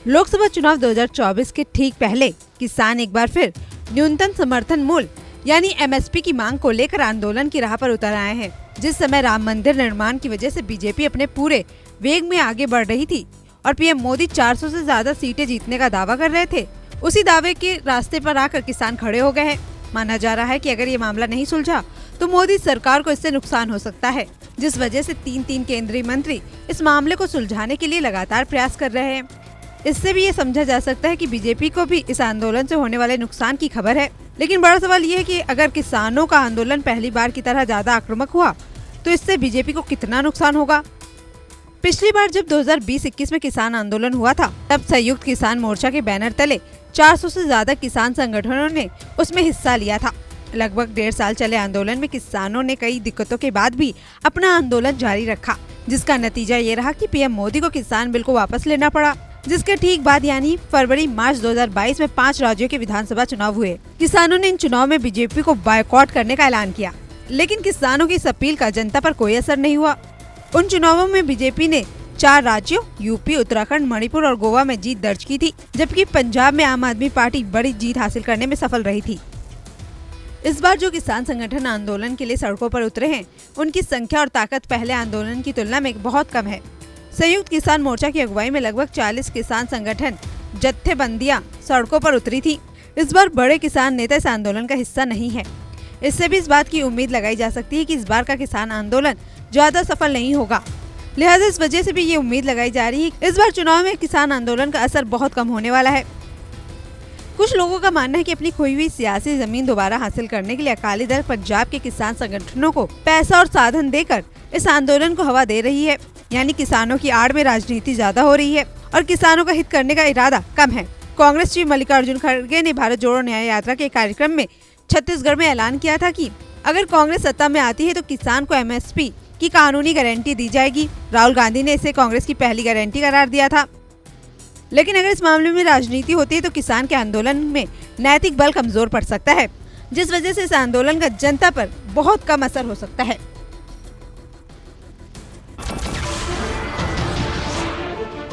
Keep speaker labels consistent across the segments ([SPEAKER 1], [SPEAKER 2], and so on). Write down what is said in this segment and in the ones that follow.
[SPEAKER 1] लोकसभा चुनाव 2024 के ठीक पहले किसान एक बार फिर न्यूनतम समर्थन मूल्य यानी एमएसपी की मांग को लेकर आंदोलन की राह पर उतर आए हैं। जिस समय राम मंदिर निर्माण की वजह से बीजेपी अपने पूरे वेग में आगे बढ़ रही थी और पीएम मोदी 400 से ज्यादा सीटें जीतने का दावा कर रहे थे, उसी दावे के रास्ते पर आकर किसान खड़े हो गए हैं। माना जा रहा है कि अगर ये मामला नहीं सुलझा तो मोदी सरकार को इससे नुकसान हो सकता है, जिस वजह से तीन केंद्रीय मंत्री इस मामले को सुलझाने के लिए लगातार प्रयास कर रहे हैं। इससे भी ये समझा जा सकता है कि बीजेपी को भी इस आंदोलन से होने वाले नुकसान की खबर है। लेकिन बड़ा सवाल ये है कि अगर किसानों का आंदोलन पहली बार की तरह ज्यादा आक्रामक हुआ तो इससे बीजेपी को कितना नुकसान होगा। पिछली बार जब 2020-21 में किसान आंदोलन हुआ था, तब संयुक्त किसान मोर्चा के बैनर तले 400 से ज्यादा किसान संगठनों ने उसमें हिस्सा लिया था। लगभग 1.5 साल चले आंदोलन में किसानों ने कई दिक्कतों के बाद भी अपना आंदोलन जारी रखा, जिसका नतीजा ये रहा कि पीएम मोदी को किसान बिल को वापस लेना पड़ा। जिसके ठीक बाद यानी फरवरी-मार्च 2022 में 5 राज्यों के विधानसभा चुनाव हुए। किसानों ने इन चुनाव में बीजेपी को बायकॉट करने का ऐलान किया, लेकिन किसानों की इस अपील का जनता पर कोई असर नहीं हुआ। उन चुनावों में बीजेपी ने 4 राज्यों यूपी, उत्तराखंड, मणिपुर और गोवा में जीत दर्ज की थी, जबकि पंजाब में आम आदमी पार्टी बड़ी जीत हासिल करने में सफल रही थी। इस बार जो किसान संगठन आंदोलन के लिए सड़कों पर उतरे हैं, उनकी संख्या और ताकत पहले आंदोलन की तुलना में बहुत कम है। संयुक्त किसान मोर्चा की अगुवाई में लगभग 40 किसान संगठन जत्थेबंदियां सड़कों पर उतरी थी। इस बार बड़े किसान नेता इस आंदोलन का हिस्सा नहीं है। इससे भी इस बात की उम्मीद लगाई जा सकती है कि इस बार का किसान आंदोलन ज्यादा सफल नहीं होगा। लिहाजा इस वजह से भी ये उम्मीद लगाई जा रही है कि इस बार चुनाव में किसान आंदोलन का असर बहुत कम होने वाला है। कुछ लोगों का मानना है कि अपनी खोई हुई सियासी जमीन दोबारा हासिल करने के लिए अकाली दल पंजाब के किसान संगठनों को पैसा और साधन देकर इस आंदोलन को हवा दे रही है, यानी किसानों की आड़ में राजनीति ज्यादा हो रही है और किसानों का हित करने का इरादा कम है। कांग्रेस चीफ मल्लिकार्जुन खड़गे ने भारत जोड़ो न्याय यात्रा के कार्यक्रम में छत्तीसगढ़ में ऐलान किया था कि अगर कांग्रेस सत्ता में आती है तो किसान को एमएसपी की कानूनी गारंटी दी जाएगी। राहुल गांधी ने इसे कांग्रेस की पहली गारंटी करार दिया था। लेकिन अगर इस मामले में राजनीति होती है तो किसान के आंदोलन में नैतिक बल कमजोर पड़ सकता है, जिस वजह से इस आंदोलन का जनता पर बहुत कम असर हो सकता है।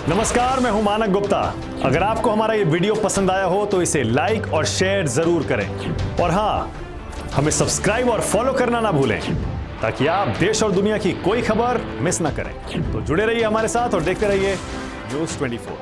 [SPEAKER 2] नमस्कार, मैं हूं मानक गुप्ता। अगर आपको हमारा ये वीडियो पसंद आया हो तो इसे लाइक और शेयर जरूर करें, और हाँ, हमें सब्सक्राइब और फॉलो करना ना भूलें ताकि आप देश और दुनिया की कोई खबर मिस ना करें। तो जुड़े रहिए हमारे साथ और देखते रहिए न्यूज़ 24।